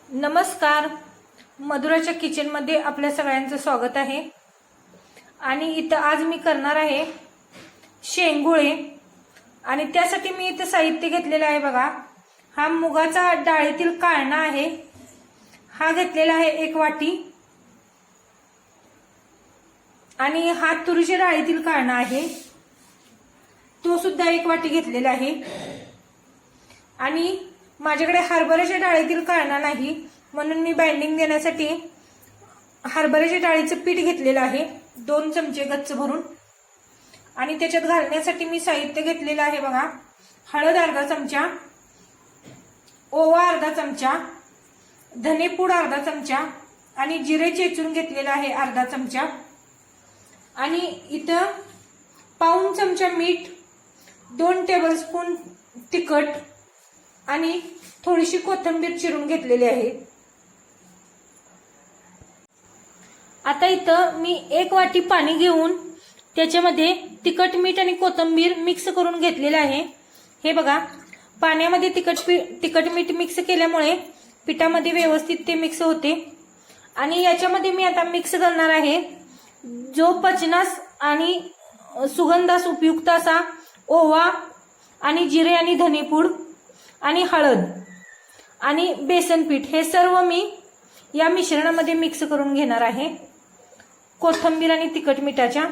नमस्कार, मधुराच्या किचनमध्ये आपल्या सगळ्यांचं स्वागत आहे। आणि इथं आज मी करणार आहे शेंगुळे। आणि त्यासाठी मी इथं साहित्य घेतलेलं आहे बघा। हा मुगाचा डाळीतील काळणा आहे, हा घेतलेला आहे 1 वाटी। आणि हा तुरीच्या डाळीतील काळणा आहे, तो सुद्धा 1 वाटी घेतलेला आहे। आणि माझ्याकडे हरभऱ्याच्या डाळीतील काळणा नाही, म्हणून मी बाइंडिंग देण्यासाठी हरभऱ्याच्या डाळीचं पीठ घेतलेलं आहे 2 चमचे गच्च भरून। आणि त्याच्यात घालण्यासाठी मी साहित्य घेतलेलं आहे बघा। हळद अर्धा चमचा, ओवा अर्धा चमचा, धनेपूड अर्धा चमचा आणि जिरे चेचून घेतलेला आहे अर्धा चमचा। आणि इथं पाऊण चमचा मीठ, 2 टेबलस्पून तिखट आणि थोडीशी कोथिंबीर चिरून घेतलेली आहे। आता इथं मी 1 वाटी पाणी घेऊन त्याच्यामध्ये तिखट, मीठ आणि कोथिंबीर मिक्स करून घेतलेले आहे। हे बघा, पाण्यामध्ये तिखट मीठ मिक्स केल्यामुळे पिठामध्ये व्यवस्थित ते मिक्स होते। आणि याच्यामध्ये मी आता मिक्स करणार आहे जो पचनास आणि सुगंधास उपयुक्त असा ओवा आणि जिरे आणि धनेपूड आणि हळद आणि बेसन पीठ, हे सर्व मी या मिश्रणामध्ये मिक्स करून घेणार आहे कोथिंबीर आणि तिखट मिठाच्या।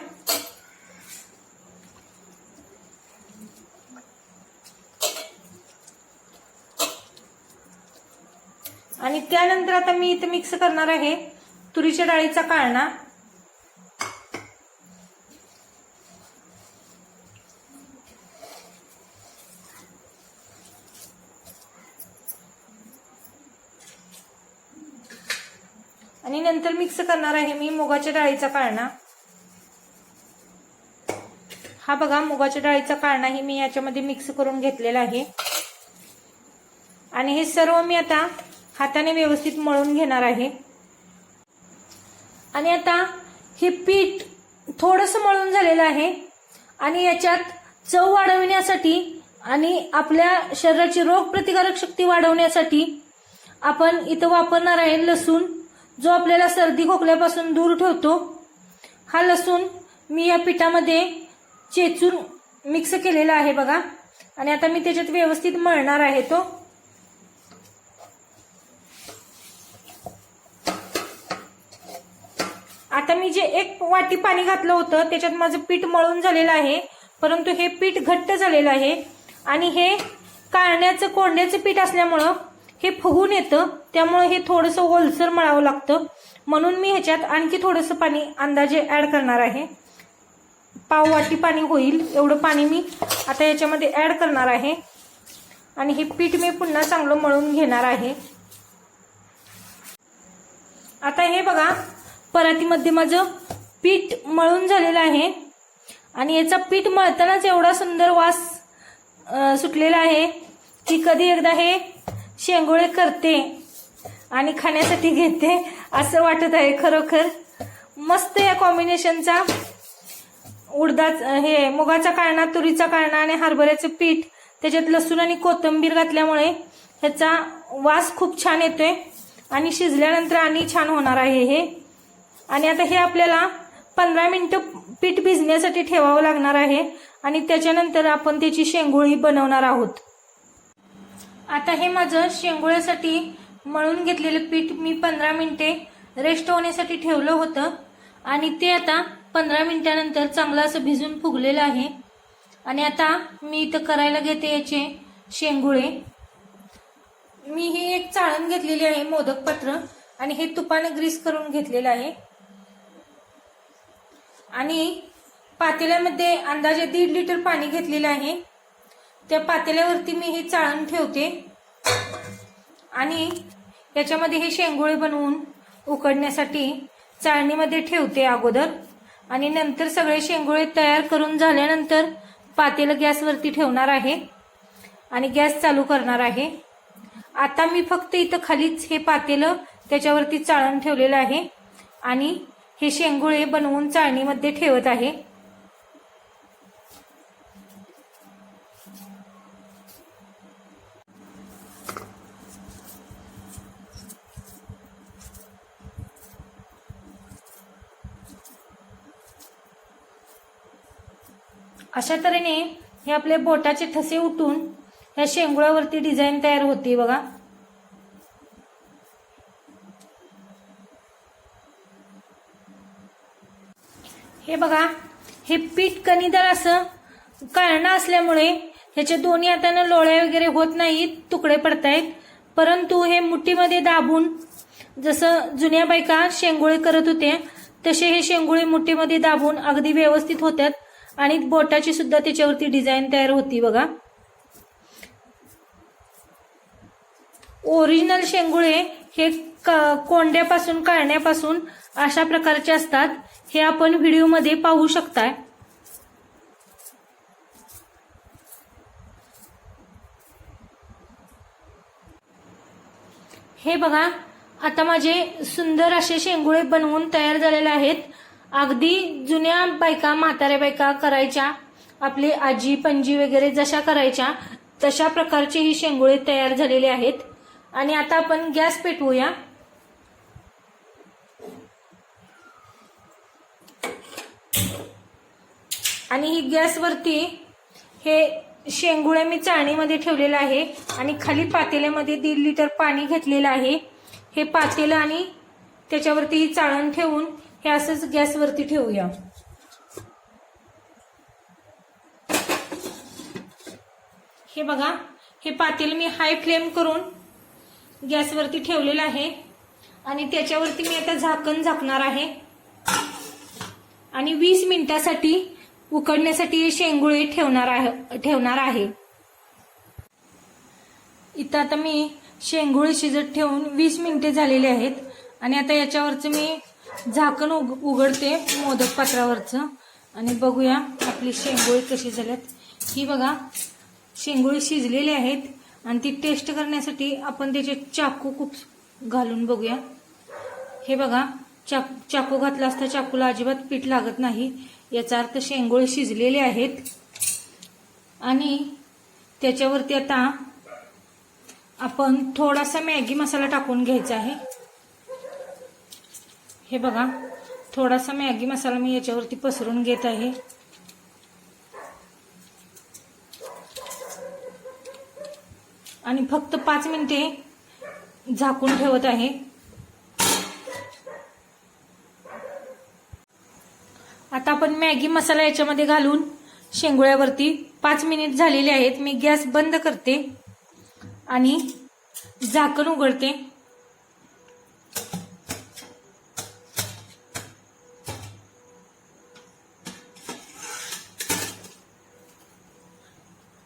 आणि त्यानंतर आता मी इथे मिक्स करणार आहे तुरीच्या डाळीचा काळणा। आणि नंतर मिक्स करणार आहे मी मुगाच्या डाळीचा काळणा। हा बघा, मुगाच्या डाळीचा काळणा ही मी याच्यामध्ये मिक्स करून घेतलेला आहे। आणि हे सर्व मी आता हाताने व्यवस्थित मळून घेणार आहे। आणि आता हे पीठ थोडंसं मळून झालेलं आहे। आणि याच्यात चव वाढवण्यासाठी आणि आपल्या शरीराची रोगप्रतिकारक शक्ती वाढवण्यासाठी आपण इथं वापरणार आहे लसूण, जो आपल्याला सर्दी खोकल्यापासून दूर ठेवतो। हा लसूण मी या पिठामध्ये चेचून मिक्स केलेला आहे बघा। आणि आता मी त्याच्यात व्यवस्थित मळणार आहे तो। आता मी जे 1 वाटी पाणी घातलं होतं त्याच्यात माझं पीठ मळून झालेलं आहे, परंतु हे पीठ घट्ट झालेलं आहे। आणि हे काळण्याचं कोंड्याचं पीठ असल्यामुळं हे फुगून येतं, त्यामुळे हे थोडंसं ओलसर मळावं लागतं। म्हणून मी ह्याच्यात आणखी थोडंसं पाणी अंदाजे ऍड करणार आहे। पाव वाटी पाणी होईल एवढं पाणी मी आता याच्यामध्ये ऍड करणार आहे। आणि हे पीठ मी पुन्हा चांगलं मळून घेणार आहे। आता हे बघा, परातीमध्ये माझं पीठ मळून झालेलं आहे। आणि याचा पीठ मळतानाच एवढा सुंदर वास सुटलेला आहे की कधी एकदा हे शेंगुळे करते आणि खाण्यासाठी घेते असं वाटत आहे। खरोखर मस्त या कॉम्बिनेशनचा हे मुगाचा काळणा, तुरीचा काळणा आणि हरभऱ्याचं पीठ, त्याच्यात लसूण आणि कोथिंबीर घातल्यामुळे ह्याचा वास खूप छान येतोय। आणि शिजल्यानंतर आणि छान होणार आहे हे। आणि आता हे आपल्याला 15 मिनिटं पीठ भिजण्यासाठी ठेवावं लागणार आहे। आणि त्याच्यानंतर आपण त्याची शेंगुळी बनवणार आहोत। आता हे माझं शेंगुळ्यासाठी मळून घेतलेलं पीठ मी 15 मिनिटे रेस्ट होण्यासाठी ठेवलं होतं। आणि ते आता 15 मिनिटानंतर चांगलं असं भिजून फुगलेलं आहे। आणि आता मी इथं करायला घेते याचे शेंगुळे। मी ही एक चाळण घेतलेली आहे, मोदक पात्र, आणि हे तुपाने ग्रीस करून घेतलेलं आहे। आणि पातेल्यामध्ये अंदाजे 1.5 लिटर पाणी घेतलेलं आहे। त्या पातेल्यावरती मी ही चाळण ठेवते आणि याच्यामध्ये हे शेंगुळे बनवून उकडण्यासाठी चाळणीमध्ये ठेवते अगोदर। आणि नंतर सगळे शेंगुळे तयार करून झाल्यानंतर पातेलं गॅसवरती ठेवणार आहे आणि गॅस चालू करणार आहे। आता मी फक्त इथं खालीच हे पातेलं त्याच्यावरती चाळण ठेवलेलं आहे आणि हे शेंगुळे बनवून चाळणीमध्ये ठेवत आहे। अशा तऱ्हेने हे आपले बोटाचे ठसे उठून या शेंगुळ्यावरती डिझाईन तयार होते बघा. हे बघा, हे पीठ कणीदार असं कळणं असल्यामुळे ह्याच्या दोन्ही हाताने लोळ्या वगैरे होत नाहीत, तुकडे पडतायत. परंतु हे मुठीमध्ये दाबून जसं जुन्या बायका शेंगुळे करत होते तसे हे शेंगुळे मुठीमध्ये दाबून अगदी व्यवस्थित होतात आणि बोटाची सुद्धा त्याच्यावरती डिझाईन तयार होती बघा. ओरिजिनल शेंगुळे हे कोंड्यापासून कळण्यापासून अशा प्रकारचे असतात. हे आपण व्हिडिओमध्ये पाहू शकताय. हे बघा, आता माझे सुंदर असे शेंगुळे बनवून तयार झालेले आहेत. अगदी जुन्या बायका, म्हाताऱ्या बायका करायच्या, आपली आजी पणजी वगैरे जशा करायच्या तशा प्रकारचे ही शेंगुळे तयार झालेले आहेत. आणि आता आपण गॅस पेटवूया. आणि ही गॅसवरती हे शेंगुळे मी चाळणीमध्ये ठेवलेलं आहे आणि खाली पातेल्यामध्ये 1.5 लिटर पाणी घेतलेलं आहे. हे पातेलं आणि त्याच्यावरती ही चाळण ठेवून हे असंच गॅसवरती ठेवूया. हे बघा, हे पातेलं मी हाय फ्लेम करून गॅसवरती ठेवलेलं आहे आणि त्याच्यावरती मी आता झाकण झाकणार आहे आणि 20 मिनिटासाठी उकडण्यासाठी हे शेंगुळे ठेवणार आहे. इथं आता मी शेंगुळे शिजत ठेवून 20 मिनिटे झालेले आहेत आणि आता याच्यावरचं मी झाकण उघडते मोदक पात्रावरचं आणि बघूया आपली शेंगुळे कशी झाल्यात. ही बघा, शेंगुळे शिजलेले आहेत आणि ती टेस्ट करण्यासाठी आपण त्याचे चाकू घालून बघूया. हे बघा, चाकू घातला असता चाकूला अजिबात पीठ लागत नाही, याचा अर्थ शेंगुळे शिजलेले आहेत. आणि त्याच्यावरती आता आपण थोडासा मॅगी मसाला टाकून घ्यायचा आहे. हे बघा, थोडासा मॅगी मसाला मी याच्यावरती पसरून घेत आहे. आणि फक्त 5 मिनिटे झाकून ठेवत आहे. आता आपण मॅगी मसाला याच्यामध्ये घालून शेंगुळ्यावरती 5 मिनिट झालेले आहेत. मी गॅस बंद करते आणि झाकण उघडते.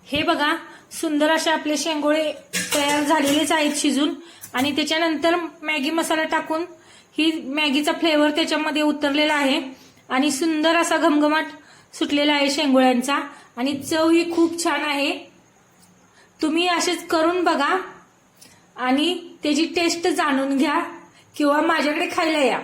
हे बघा, सुंदर असे आपले शेंगोळे तयार झालेलेच आहेत शिजून. आणि त्याच्यानंतर मॅगी मसाला टाकून ही मॅगीचा फ्लेवर त्याच्यामध्ये उतरलेला आहे आणि सुंदर असा घमघमाट सुटलेला आहे शेंगोळ्यांचा आणि चव ही खूप छान आहे. तुम्ही असेच करून बघा आणि त्याची टेस्ट जाणून घ्या किंवा माझ्याकडे खायला या.